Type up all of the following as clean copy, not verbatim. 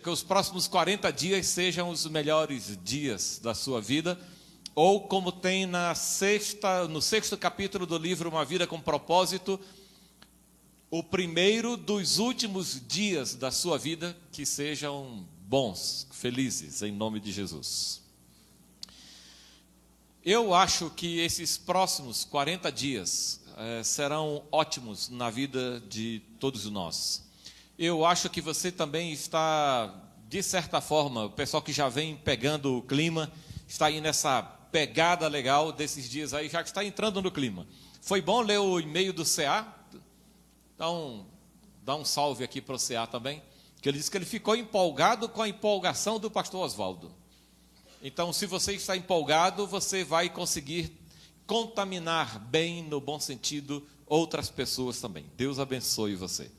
Que os próximos 40 dias sejam os melhores dias da sua vida, ou como tem no sexto capítulo do livro Uma Vida com Propósito, o primeiro dos últimos dias da sua vida que sejam bons, felizes, em nome de Jesus. Eu acho que esses próximos 40 dias serão ótimos na vida de todos nós. Eu acho que você também está, de certa forma, o pessoal que já vem pegando o clima, está aí nessa pegada legal desses dias aí, já que está entrando no clima. Foi bom ler o e-mail do CA? Então, dá um salve aqui para o CA também, que ele disse que ele ficou empolgado com a empolgação do pastor Oswaldo. Então, se você está empolgado, você vai conseguir contaminar bem, no bom sentido, outras pessoas também. Deus abençoe você.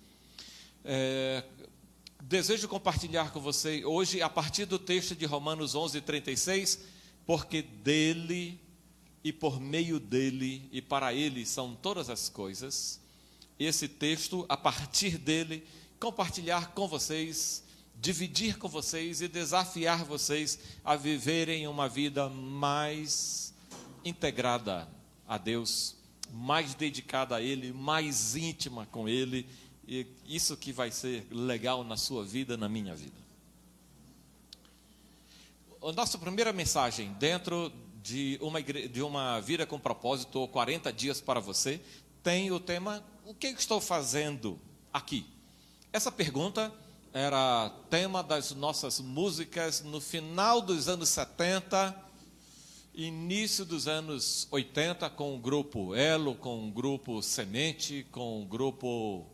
Desejo compartilhar com você hoje, a partir do texto de Romanos 11:36, porque dele e por meio dele e para ele são todas as coisas. Esse texto, a partir dele, compartilhar com vocês, dividir com vocês e desafiar vocês a viverem uma vida mais integrada a Deus, mais dedicada a Ele, mais íntima com Ele. E isso que vai ser legal na sua vida, na minha vida. A nossa primeira mensagem dentro de uma vida com propósito, ou 40 dias para você, tem o tema: o que estou fazendo aqui? Essa pergunta era tema das nossas músicas no final dos anos 70, início dos anos 80, com o grupo Elo, com o grupo Semente, com o grupo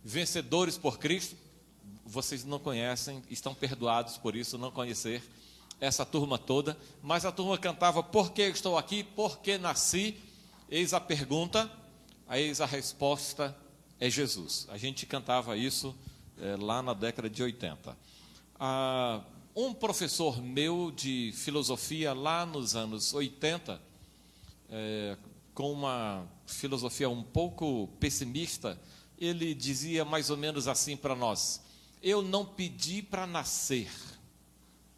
Vencedores por Cristo. Vocês não conhecem, estão perdoados por isso, não conhecer essa turma toda, mas a turma cantava: por que estou aqui, por que nasci? Eis a pergunta, eis a resposta, é Jesus. A gente cantava isso lá na década de 80. Um professor meu de filosofia lá nos anos 80, com uma filosofia um pouco pessimista, ele dizia mais ou menos assim para nós: eu não pedi para nascer,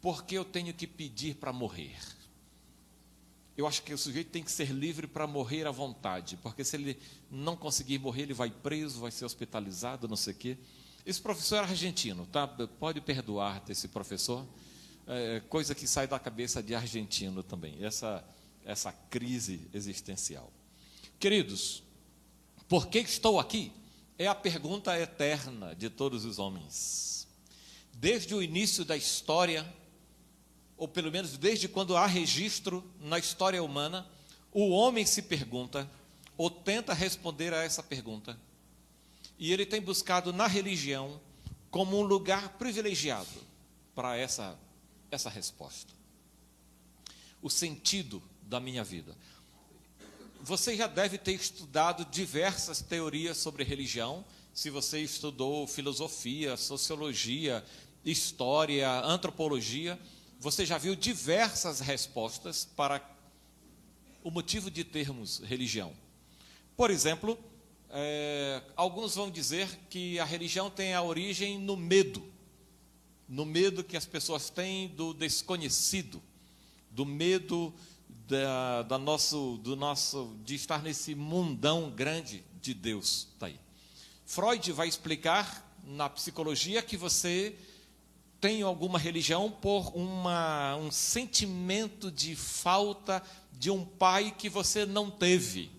porque eu tenho que pedir para morrer. Eu acho que o sujeito tem que ser livre para morrer à vontade, porque se ele não conseguir morrer, ele vai preso, vai ser hospitalizado, não sei o quê. Esse professor era argentino, tá? Pode perdoar esse professor, coisa que sai da cabeça de argentino também, essa crise existencial. Queridos, por que estou aqui? É a pergunta eterna de todos os homens. Desde o início da história, ou pelo menos desde quando há registro na história humana, o homem se pergunta, ou tenta responder a essa pergunta, e ele tem buscado na religião como um lugar privilegiado para essa resposta. O sentido da minha vida. Você já deve ter estudado diversas teorias sobre religião, se você estudou filosofia, sociologia, história, antropologia, você já viu diversas respostas para o motivo de termos religião. Por exemplo, alguns vão dizer que a religião tem a origem no medo que as pessoas têm do desconhecido, do medo de estar nesse mundão grande de Deus. Tá aí. Freud vai explicar na psicologia que você tem alguma religião por um sentimento de falta de um pai que você não teve.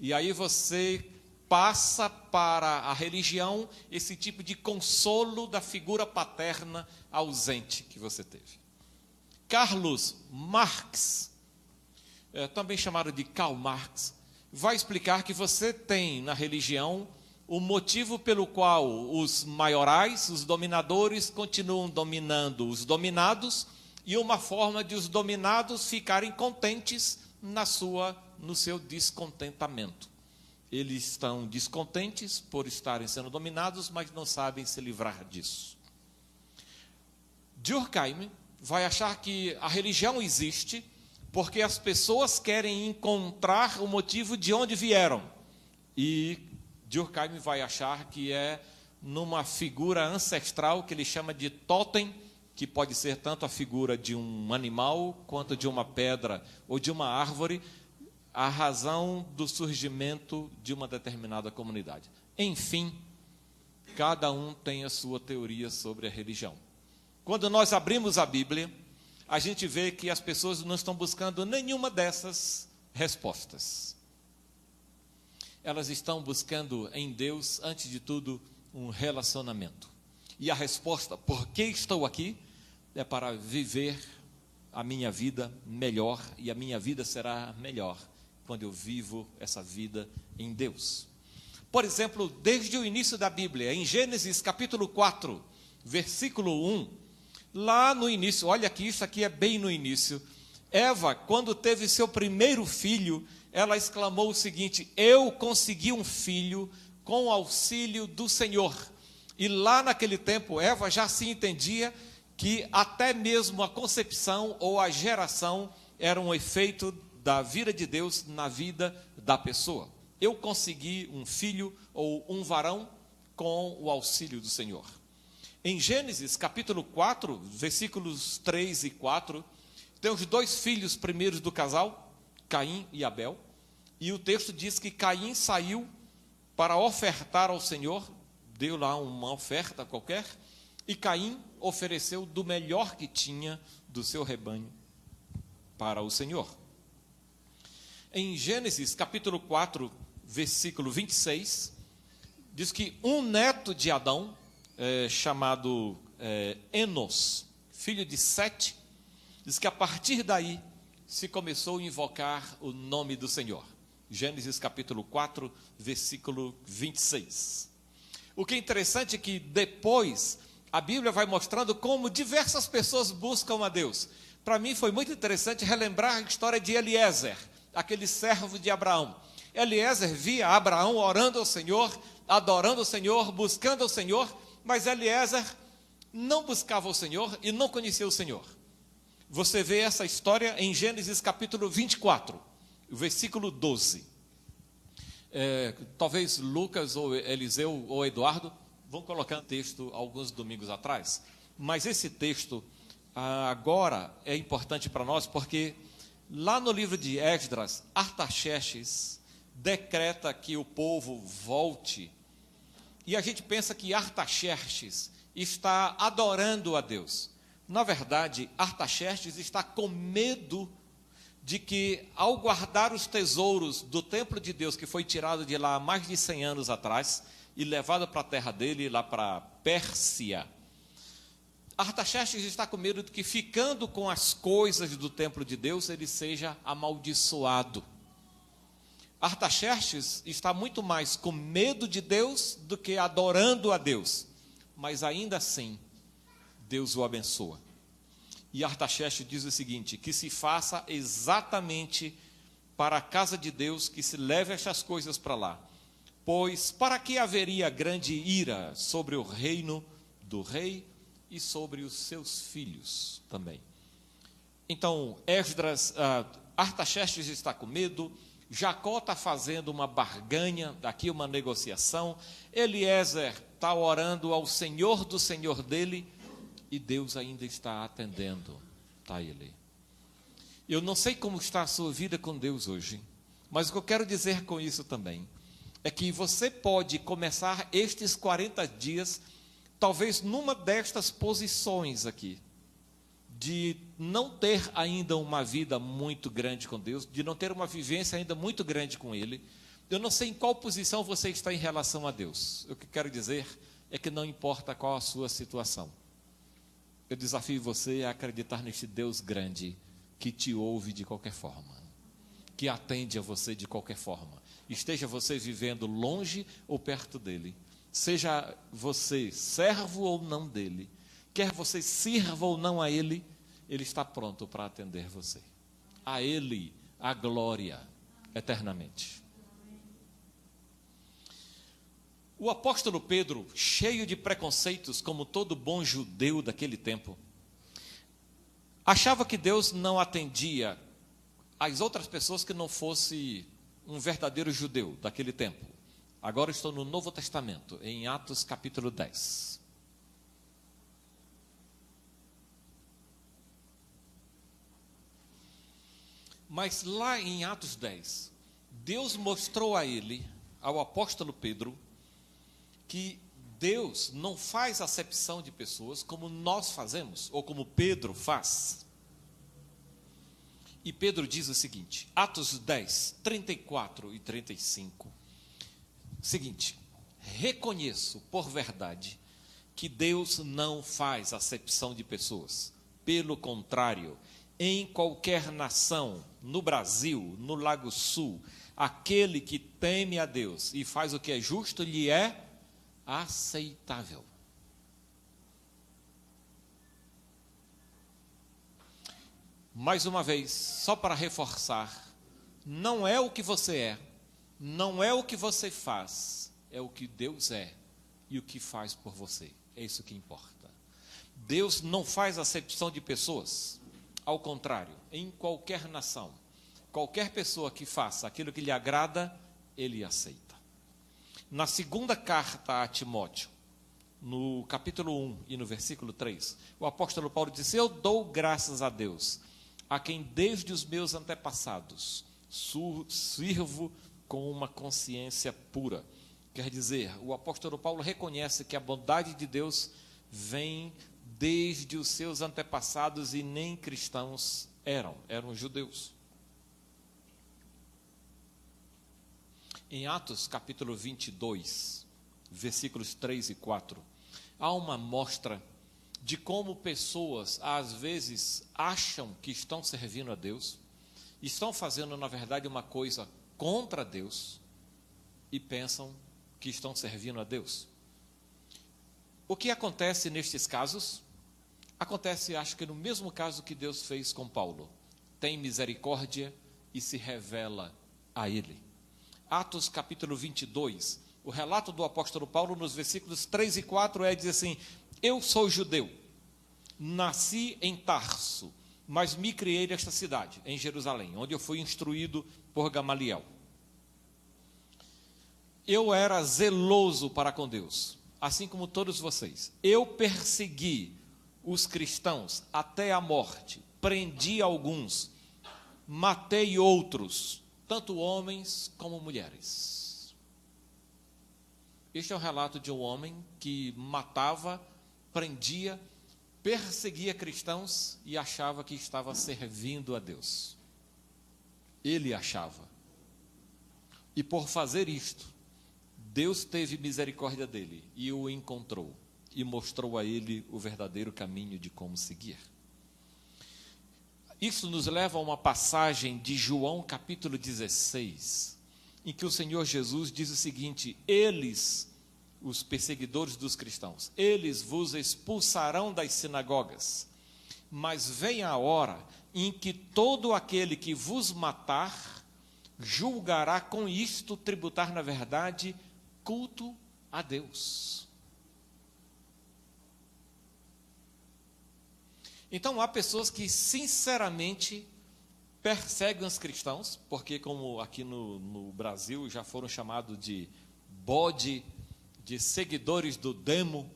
E aí você passa para a religião esse tipo de consolo da figura paterna ausente que você teve. Carlos Marx, também chamado de Karl Marx, vai explicar que você tem na religião o motivo pelo qual os maiorais, os dominadores, continuam dominando os dominados, e uma forma de os dominados ficarem contentes no seu descontentamento. Eles estão descontentes por estarem sendo dominados, mas não sabem se livrar disso. Durkheim vai achar que a religião existe porque as pessoas querem encontrar o motivo de onde vieram. E Durkheim vai achar que é numa figura ancestral que ele chama de totem, que pode ser tanto a figura de um animal, quanto de uma pedra ou de uma árvore, a razão do surgimento de uma determinada comunidade. Enfim, cada um tem a sua teoria sobre a religião. Quando nós abrimos a Bíblia, a gente vê que as pessoas não estão buscando nenhuma dessas respostas. Elas estão buscando em Deus, antes de tudo, um relacionamento. E a resposta, por que estou aqui, é para viver a minha vida melhor, e a minha vida será melhor quando eu vivo essa vida em Deus. Por exemplo, desde o início da Bíblia, em Gênesis capítulo 4, versículo 1, lá no início, olha aqui, isso aqui é bem no início, Eva, quando teve seu primeiro filho, ela exclamou o seguinte: eu consegui um filho com o auxílio do Senhor. E lá naquele tempo, Eva já se entendia que até mesmo a concepção ou a geração era um efeito da vida de Deus na vida da pessoa. Eu consegui um filho ou um varão com o auxílio do Senhor. Em Gênesis capítulo 4, versículos 3 e 4, tem os dois filhos primeiros do casal, Caim e Abel, e o texto diz que Caim saiu para ofertar ao Senhor, deu lá uma oferta qualquer, e Caim ofereceu do melhor que tinha do seu rebanho para o Senhor. Em Gênesis capítulo 4, versículo 26, diz que um neto de Adão, chamado Enos, filho de Sete, diz que a partir daí se começou a invocar o nome do Senhor. Gênesis capítulo 4, versículo 26. O que é interessante é que depois a Bíblia vai mostrando como diversas pessoas buscam a Deus. Para mim foi muito interessante relembrar a história de Eliezer, aquele servo de Abraão. Eliezer via Abraão orando ao Senhor, adorando o Senhor, buscando o Senhor, mas Eliezer não buscava o Senhor e não conhecia o Senhor. Você vê essa história em Gênesis capítulo 24, versículo 12. Talvez Lucas ou Eliseu ou Eduardo vão colocar um texto alguns domingos atrás, mas esse texto agora é importante para nós, porque lá no livro de Esdras, Artaxerxes decreta que o povo volte, e a gente pensa que Artaxerxes está adorando a Deus. Na verdade, Artaxerxes está com medo de que, ao guardar os tesouros do templo de Deus, que foi tirado de lá há mais de 100 anos atrás, e levado para a terra dele, lá para a Pérsia, Artaxerxes está com medo de que, ficando com as coisas do templo de Deus, ele seja amaldiçoado. Artaxerxes está muito mais com medo de Deus do que adorando a Deus, mas ainda assim, Deus o abençoa. E Artaxerxes diz o seguinte: que se faça exatamente para a casa de Deus, que se leve estas coisas para lá. Pois para que haveria grande ira sobre o reino do rei e sobre os seus filhos também. Então, Artaxerxes está com medo, Jacó está fazendo uma barganha, daqui uma negociação, Eliezer está orando ao Senhor do Senhor dele, e Deus ainda está atendendo a ele. Eu não sei como está a sua vida com Deus hoje, mas o que eu quero dizer com isso também é que você pode começar estes 40 dias, talvez numa destas posições aqui, de não ter ainda uma vida muito grande com Deus, de não ter uma vivência ainda muito grande com Ele. Eu não sei em qual posição você está em relação a Deus. O que quero dizer é que não importa qual a sua situação. Eu desafio você a acreditar neste Deus grande, que te ouve de qualquer forma, que atende a você de qualquer forma. Esteja você vivendo longe ou perto dele, seja você servo ou não dele, quer você sirva ou não a ele, ele está pronto para atender você. A ele a glória eternamente. O apóstolo Pedro, cheio de preconceitos, como todo bom judeu daquele tempo, achava que Deus não atendia as outras pessoas que não fosse um verdadeiro judeu daquele tempo. Agora estou no Novo Testamento, em Atos capítulo 10. Mas lá em Atos 10, Deus mostrou a ele, ao apóstolo Pedro, que Deus não faz acepção de pessoas como nós fazemos, ou como Pedro faz. E Pedro diz o seguinte, Atos 10, 34 e 35. Seguinte, reconheço por verdade que Deus não faz acepção de pessoas. Pelo contrário, em qualquer nação, no Brasil, no Lago Sul, aquele que teme a Deus e faz o que é justo, lhe é aceitável. Mais uma vez, só para reforçar, não é o que você é, não é o que você faz, é o que Deus é e o que faz por você. É isso que importa. Deus não faz acepção de pessoas, ao contrário, em qualquer nação, qualquer pessoa que faça aquilo que lhe agrada, Ele aceita. Na segunda carta a Timóteo, no capítulo 1 e no versículo 3, o apóstolo Paulo disse, eu dou graças a Deus, a quem desde os meus antepassados sirvo com uma consciência pura. Quer dizer, o apóstolo Paulo reconhece que a bondade de Deus vem desde os seus antepassados e nem cristãos eram judeus. Em Atos capítulo 22, versículos 3 e 4, há uma mostra de como pessoas, às vezes, acham que estão servindo a Deus, estão fazendo, na verdade, uma coisa contra Deus e pensam que estão servindo a Deus. O que acontece nestes casos? Acontece, acho que no mesmo caso que Deus fez com Paulo. Tem misericórdia e se revela a ele. Atos capítulo 22, o relato do apóstolo Paulo nos versículos 3 e 4 diz assim, eu sou judeu, nasci em Tarso, mas me criei nesta cidade, em Jerusalém, onde eu fui instruído por Gamaliel. Eu era zeloso para com Deus, assim como todos vocês. Eu persegui os cristãos até a morte, prendi alguns, matei outros, tanto homens como mulheres. Este é o relato de um homem que matava, prendia, perseguia cristãos e achava que estava servindo a Deus. Ele achava. E por fazer isto, Deus teve misericórdia dele e o encontrou e mostrou a ele o verdadeiro caminho de como seguir. Isso nos leva a uma passagem de João capítulo 16, em que o Senhor Jesus diz o seguinte: eles, os perseguidores dos cristãos, eles vos expulsarão das sinagogas, mas vem a hora em que todo aquele que vos matar julgará com isto tributar, na verdade, culto a Deus. Então há pessoas que sinceramente perseguem os cristãos, porque como aqui no Brasil já foram chamados de bode, de seguidores do demo,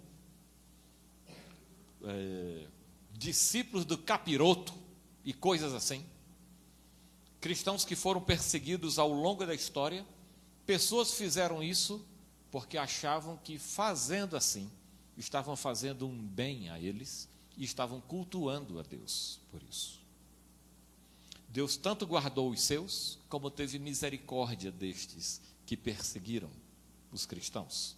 discípulos do capiroto e coisas assim. Cristãos que foram perseguidos ao longo da história, pessoas fizeram isso porque achavam que fazendo assim, estavam fazendo um bem a eles e estavam cultuando a Deus por isso. Deus tanto guardou os seus, como teve misericórdia destes que perseguiram os cristãos.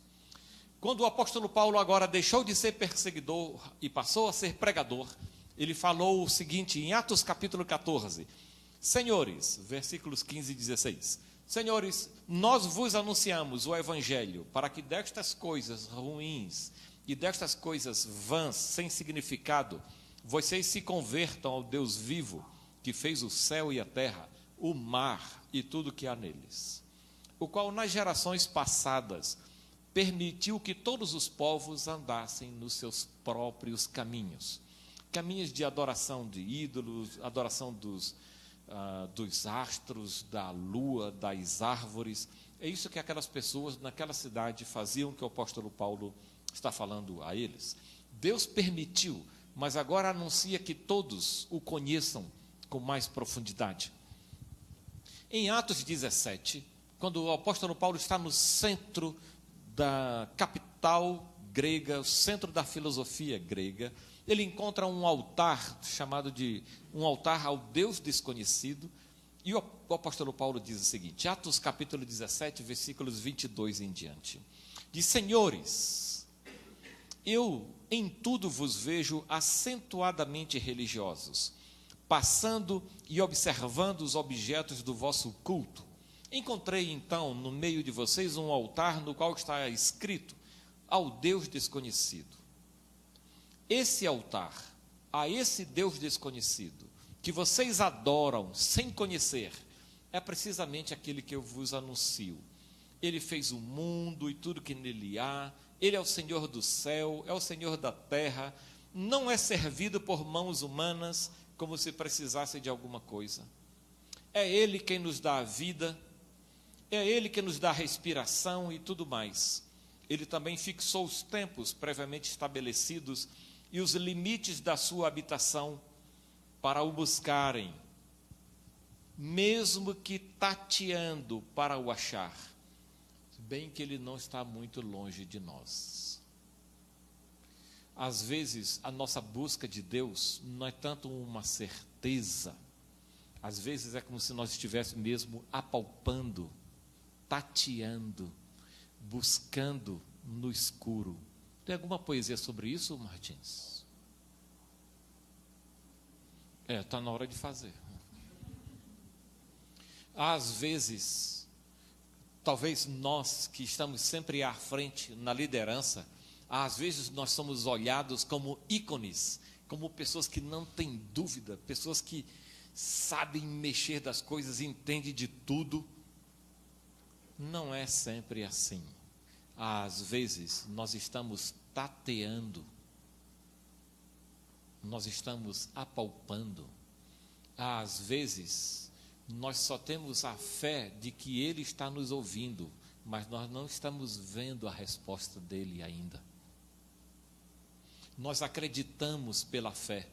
Quando o apóstolo Paulo agora deixou de ser perseguidor e passou a ser pregador, ele falou o seguinte em Atos capítulo 14, Senhores, versículos 15 e 16, Senhores, nós vos anunciamos o evangelho para que destas coisas ruins e destas coisas vãs, sem significado, vocês se convertam ao Deus vivo, que fez o céu e a terra, o mar e tudo que há neles, o qual nas gerações passadas permitiu que todos os povos andassem nos seus próprios caminhos, caminhos de adoração de ídolos, adoração dos astros, da lua, das árvores. É isso que aquelas pessoas naquela cidade faziam, que o apóstolo Paulo está falando a eles. Deus permitiu, mas agora anuncia que todos o conheçam com mais profundidade. Em Atos 17, quando o apóstolo Paulo está no centro da capital grega, o centro da filosofia grega, ele encontra um altar chamado de um altar ao Deus desconhecido, e o apóstolo Paulo diz o seguinte, Atos capítulo 17, versículos 22 em diante, diz: Senhores, eu em tudo vos vejo acentuadamente religiosos, passando e observando os objetos do vosso culto. Encontrei então no meio de vocês um altar no qual está escrito ao Deus desconhecido. Esse altar, a esse Deus desconhecido, que vocês adoram sem conhecer, é precisamente aquele que eu vos anuncio. Ele fez o mundo e tudo que nele há, ele é o Senhor do céu, é o Senhor da terra, não é servido por mãos humanas como se precisasse de alguma coisa. É ele quem nos dá a vida, é ele que nos dá a respiração e tudo mais. Ele também fixou os tempos previamente estabelecidos e os limites da sua habitação para o buscarem, mesmo que tateando para o achar, bem que ele não está muito longe de nós. Às vezes, a nossa busca de Deus não é tanto uma certeza, às vezes é como se nós estivéssemos mesmo apalpando, tateando, buscando no escuro. Tem alguma poesia sobre isso, Martins? Está na hora de fazer. Às vezes, talvez nós que estamos sempre à frente na liderança, às vezes nós somos olhados como ícones, como pessoas que não têm dúvida, pessoas que sabem mexer das coisas, entendem de tudo. Não é sempre assim. Às vezes nós estamos tateando, nós estamos apalpando. Às vezes nós só temos a fé de que Ele está nos ouvindo, mas nós não estamos vendo a resposta dele ainda. Nós acreditamos pela fé,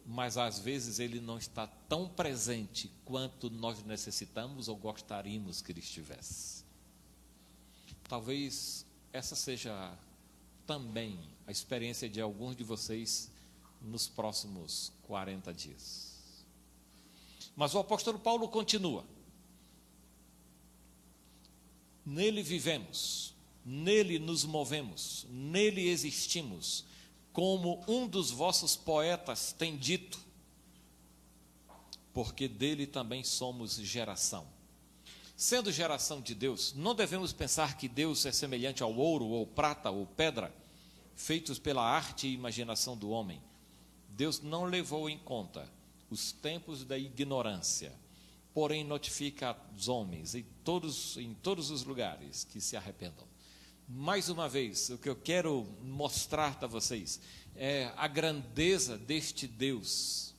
mas às vezes Ele não está tão presente quanto nós necessitamos ou gostaríamos que Ele estivesse. Talvez essa seja também a experiência de alguns de vocês nos próximos 40 dias. Mas o apóstolo Paulo continua. Nele vivemos, nele nos movemos, nele existimos, como um dos vossos poetas tem dito, porque dele também somos geração. Sendo geração de Deus, não devemos pensar que Deus é semelhante ao ouro, ou prata, ou pedra, feitos pela arte e imaginação do homem. Deus não levou em conta os tempos da ignorância, porém notifica aos homens em todos os lugares que se arrependam. Mais uma vez, o que eu quero mostrar para vocês é a grandeza deste Deus,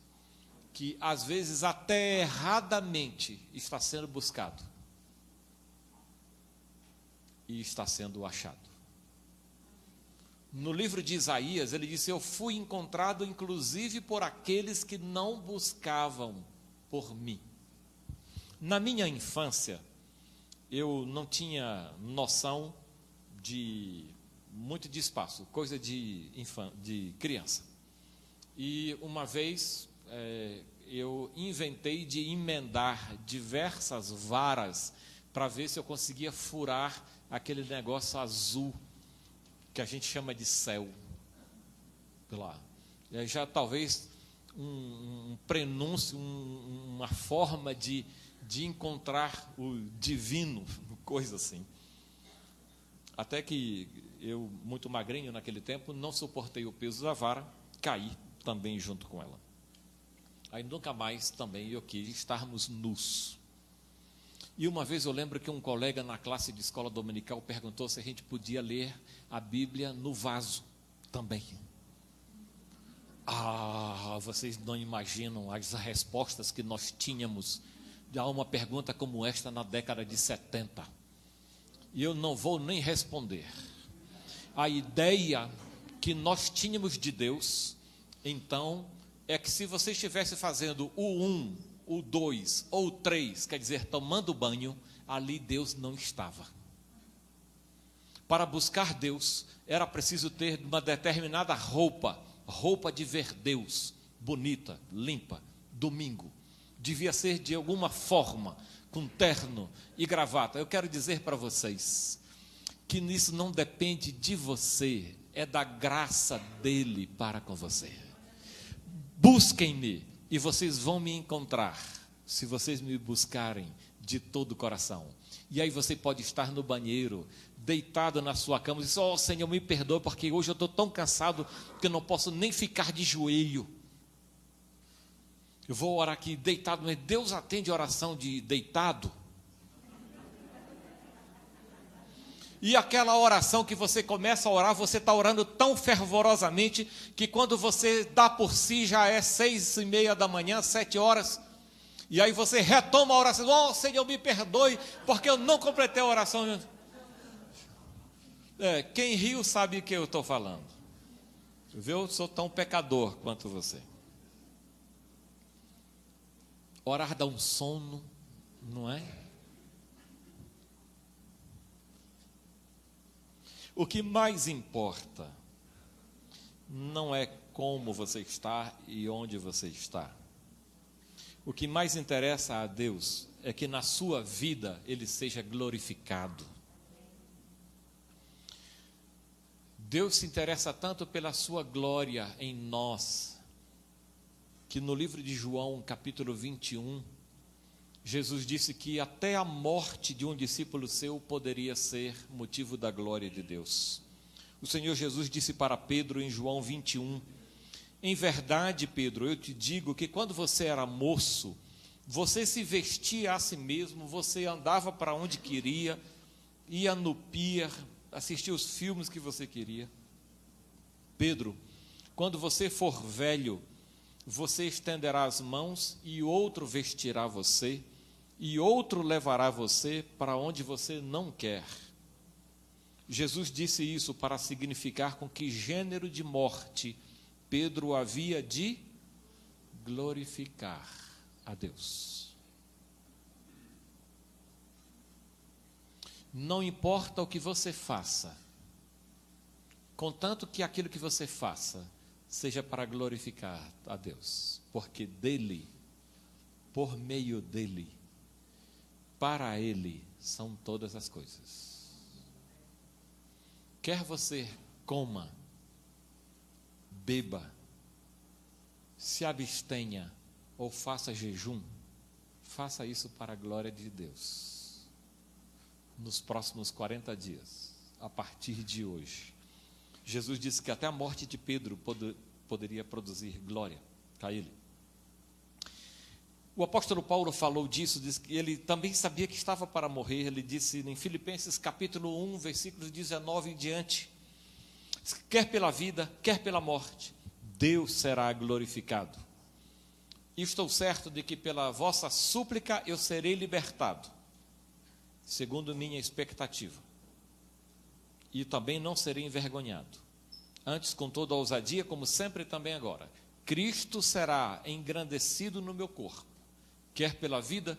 que às vezes até erradamente está sendo buscado e está sendo achado. No livro de Isaías, ele disse: eu fui encontrado inclusive por aqueles que não buscavam por mim. Na minha infância, eu não tinha noção muito de espaço, coisa de criança. E uma vez eu inventei de emendar diversas varas para ver se eu conseguia furar aquele negócio azul que a gente chama de céu. Já talvez um prenúncio, uma forma de encontrar o divino, coisa assim. Até que eu, muito magrinho naquele tempo, não suportei o peso da vara, caí também junto com ela. Aí nunca mais também eu quis estarmos nus. E uma vez eu lembro que um colega na classe de escola dominical perguntou se a gente podia ler a Bíblia no vaso também. Vocês não imaginam as respostas que nós tínhamos a uma pergunta como esta na década de 70. E eu não vou nem responder. A ideia que nós tínhamos de Deus, então, é que se você estivesse fazendo o 1, o 2 ou o 3, quer dizer, tomando banho, ali Deus não estava. Para buscar Deus, era preciso ter uma determinada roupa de ver Deus, bonita, limpa, domingo. Devia ser de alguma forma, com terno e gravata. Eu quero dizer para vocês que isso não depende de você, é da graça dele para com você. Busquem-me e vocês vão me encontrar, se vocês me buscarem de todo o coração. E aí você pode estar no banheiro, deitado na sua cama, e dizer: Senhor, me perdoe, porque hoje eu estou tão cansado que eu não posso nem ficar de joelho. Eu vou orar aqui deitado, mas Deus atende a oração de deitado? E aquela oração que você começa a orar, você está orando tão fervorosamente, que quando você dá por si, já é 6:30 da manhã, 7 horas, e aí você retoma a oração: Senhor, me perdoe, porque eu não completei a oração. Quem riu sabe o que eu estou falando. Eu sou tão pecador quanto você. Orar dá um sono, não é? O que mais importa não é como você está e onde você está. O que mais interessa a Deus é que na sua vida Ele seja glorificado. Deus se interessa tanto pela sua glória em nós, que no livro de João, capítulo 21, Jesus disse que até a morte de um discípulo seu poderia ser motivo da glória de Deus. O Senhor Jesus disse para Pedro em João 21, em verdade, Pedro, eu te digo que quando você era moço, você se vestia a si mesmo, você andava para onde queria, ia no pier, assistia os filmes que você queria. Pedro, quando você for velho, você estenderá as mãos e outro vestirá você, e outro levará você para onde você não quer. Jesus disse isso para significar com que gênero de morte Pedro havia de glorificar a Deus. Não importa o que você faça, contanto que aquilo que você faça seja para glorificar a Deus, porque dele, por meio dele, para ele são todas as coisas. Quer você coma, beba, se abstenha ou faça jejum, faça isso para a glória de Deus. Nos próximos 40 dias, a partir de hoje, Jesus disse que até a morte de Pedro poderia produzir glória a ele. O apóstolo Paulo falou disso, disse que ele também sabia que estava para morrer. Ele disse em Filipenses capítulo 1, versículos 19 em diante: quer pela vida, quer pela morte, Deus será glorificado. E estou certo de que pela vossa súplica eu serei libertado, segundo minha expectativa. E também não serei envergonhado. Antes, com toda a ousadia, como sempre também agora, Cristo será engrandecido no meu corpo, quer pela vida,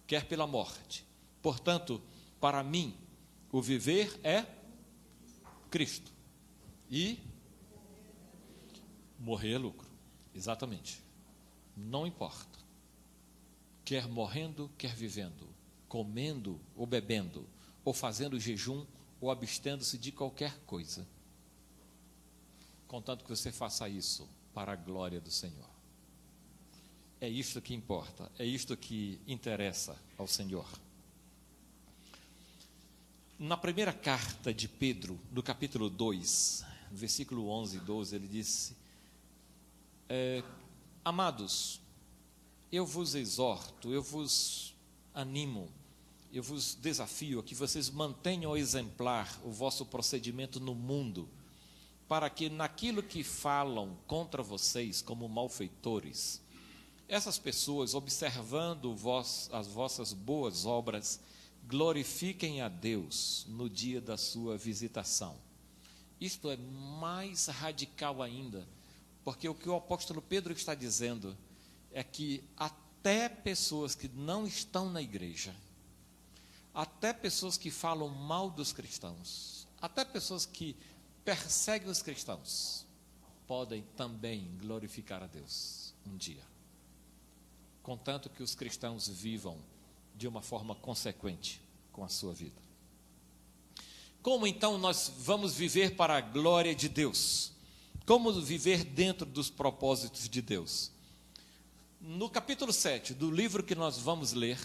quer pela morte. Portanto, para mim, o viver é Cristo e morrer é lucro. Exatamente. Não importa. Quer morrendo, quer vivendo, comendo ou bebendo, ou fazendo jejum, ou abstendo-se de qualquer coisa, contanto que você faça isso para a glória do Senhor. É isto que importa, é isto que interessa ao Senhor. Na primeira carta de Pedro, no capítulo 2, versículo 11 e 12, ele disse: amados, eu vos exorto, eu vos animo, eu vos desafio a que vocês mantenham exemplar o vosso procedimento no mundo, para que naquilo que falam contra vocês como malfeitores, essas pessoas, observando as vossas boas obras, glorifiquem a Deus no dia da sua visitação. Isto é mais radical ainda, porque o que o apóstolo Pedro está dizendo é que até pessoas que não estão na igreja, até pessoas que falam mal dos cristãos, até pessoas que perseguem os cristãos, podem também glorificar a Deus um dia, contanto que os cristãos vivam de uma forma consequente com a sua vida. Como então nós vamos viver para a glória de Deus? Como viver dentro dos propósitos de Deus? No capítulo 7 do livro que nós vamos ler,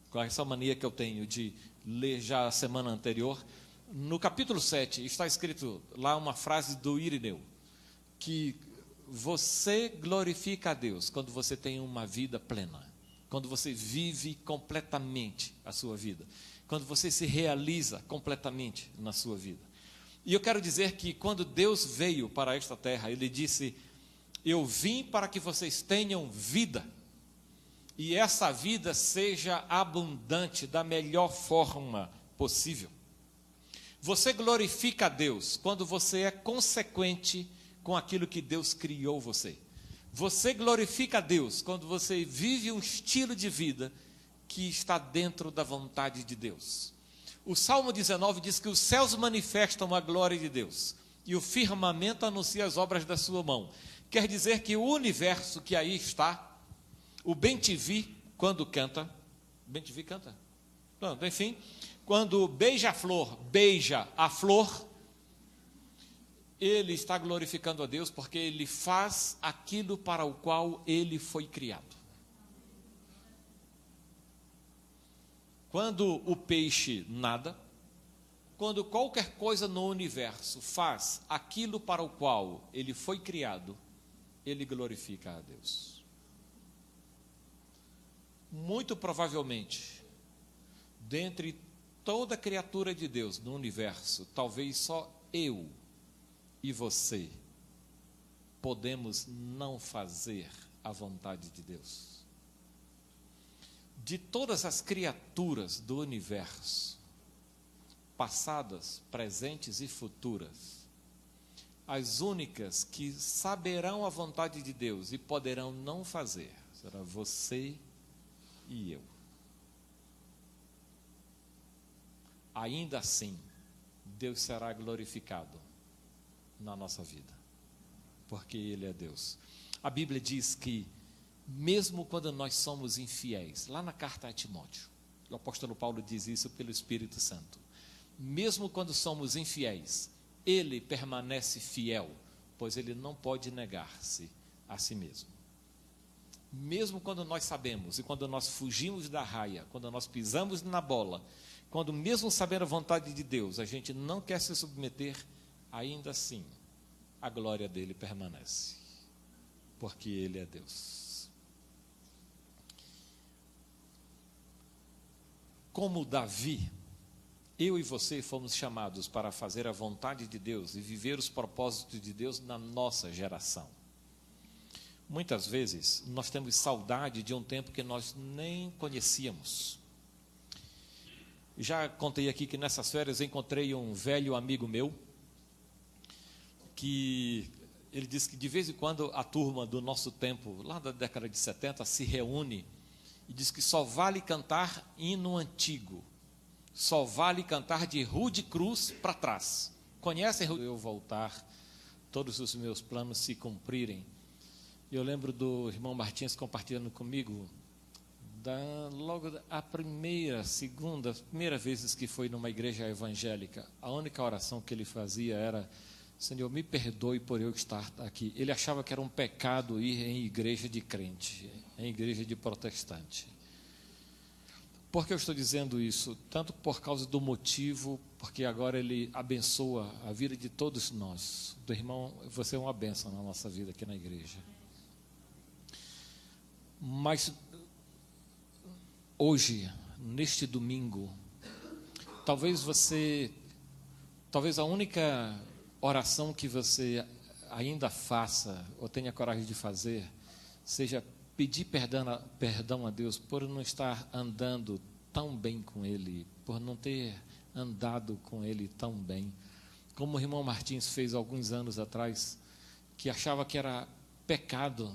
com essa mania que eu tenho de ler já a semana anterior, no capítulo 7 está escrito lá uma frase do Irineu, que você glorifica a Deus quando você tem uma vida plena, quando você vive completamente a sua vida, quando você se realiza completamente na sua vida. E eu quero dizer que quando Deus veio para esta terra, Ele disse: eu vim para que vocês tenham vida, e essa vida seja abundante da melhor forma possível. Você glorifica a Deus quando você é consequente com aquilo que Deus criou você. Você glorifica a Deus quando você vive um estilo de vida que está dentro da vontade de Deus. O Salmo 19 diz que os céus manifestam a glória de Deus e o firmamento anuncia as obras da sua mão. Quer dizer que o universo que aí está, o bem-te-vi, quando canta, bem-te-vi canta? Pronto, enfim, quando o beija-flor beija a flor, ele está glorificando a Deus porque ele faz aquilo para o qual ele foi criado. Quando o peixe nada, quando qualquer coisa no universo faz aquilo para o qual ele foi criado, ele glorifica a Deus. Muito provavelmente, dentre toda criatura de Deus no universo, talvez só eu e você podemos não fazer a vontade de Deus. De todas as criaturas do universo, passadas, presentes e futuras, as únicas que saberão a vontade de Deus e poderão não fazer, será você e eu. Ainda assim, Deus será glorificado na nossa vida, porque Ele é Deus. A Bíblia diz que mesmo quando nós somos infiéis, lá na carta a Timóteo, o apóstolo Paulo diz isso pelo Espírito Santo, mesmo quando somos infiéis, Ele permanece fiel, pois Ele não pode negar-se a si mesmo. Mesmo quando nós sabemos, e quando nós fugimos da raia, quando nós pisamos na bola, quando mesmo sabendo a vontade de Deus, a gente não quer se submeter, ainda assim, a glória dele permanece, porque Ele é Deus. Como Davi, eu e você fomos chamados para fazer a vontade de Deus e viver os propósitos de Deus na nossa geração. Muitas vezes, nós temos saudade de um tempo que nós nem conhecíamos. Já contei aqui que nessas férias encontrei um velho amigo meu, que ele disse que de vez em quando a turma do nosso tempo, lá da década de 70, se reúne e diz que só vale cantar hino antigo, só vale cantar de Rude Cruz para trás. Conhecem? Eu voltar, todos os meus planos se cumprirem. Eu lembro do irmão Martins compartilhando comigo, logo a primeira vezes que foi numa igreja evangélica, a única oração que ele fazia era: Senhor, me perdoe por eu estar aqui. Ele achava que era um pecado ir em igreja de crente, em igreja de protestante. Por que eu estou dizendo isso? Tanto por causa do motivo, porque agora ele abençoa a vida de todos nós. Do irmão, você é uma bênção na nossa vida aqui na igreja. Mas hoje, neste domingo, talvez a única oração que você ainda faça, ou tenha coragem de fazer, seja pedir perdão a Deus por não estar andando tão bem com Ele, por não ter andado com Ele tão bem. Como o irmão Martins fez alguns anos atrás, que achava que era pecado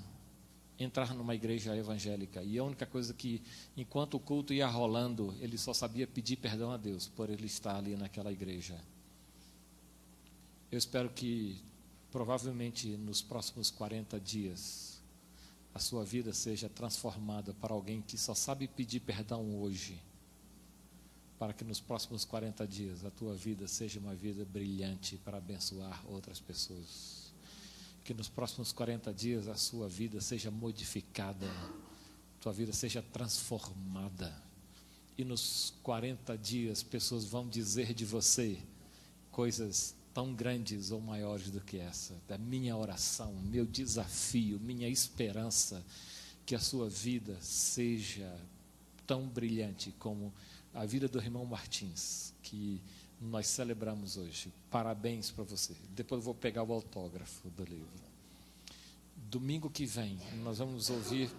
entrar numa igreja evangélica. E a única coisa que, enquanto o culto ia rolando, ele só sabia pedir perdão a Deus por ele estar ali naquela igreja. Eu espero que, provavelmente, nos próximos 40 dias, a sua vida seja transformada para alguém que só sabe pedir perdão hoje, para que nos próximos 40 dias a tua vida seja uma vida brilhante para abençoar outras pessoas. Que nos próximos 40 dias a sua vida seja modificada, tua vida seja transformada. E nos 40 dias pessoas vão dizer de você coisas tão grandes ou maiores do que essa. Da minha oração, meu desafio, minha esperança, que a sua vida seja tão brilhante como a vida do irmão Martins, que nós celebramos hoje. Parabéns para você. Depois eu vou pegar o autógrafo do livro. Domingo que vem, nós vamos ouvir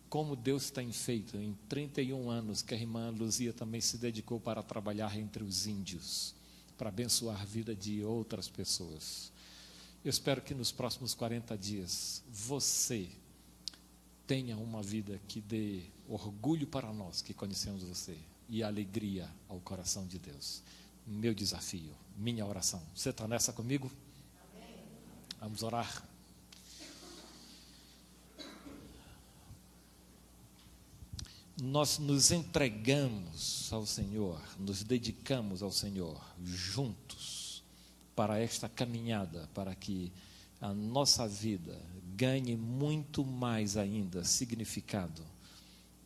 como Deus tem feito em 31 anos que a irmã Luzia também se dedicou para trabalhar entre os índios, para abençoar a vida de outras pessoas. Eu espero que nos próximos 40 dias você tenha uma vida que dê orgulho para nós que conhecemos você e alegria ao coração de Deus. Meu desafio, minha oração. Você está nessa comigo? Amém. Vamos orar. Nós nos entregamos ao Senhor, nos dedicamos ao Senhor juntos para esta caminhada, para que a nossa vida ganhe muito mais ainda significado,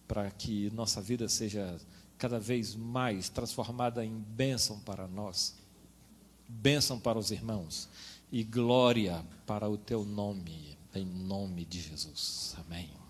para que nossa vida seja cada vez mais transformada em bênção para nós, bênção para os irmãos e glória para o teu nome, em nome de Jesus. Amém.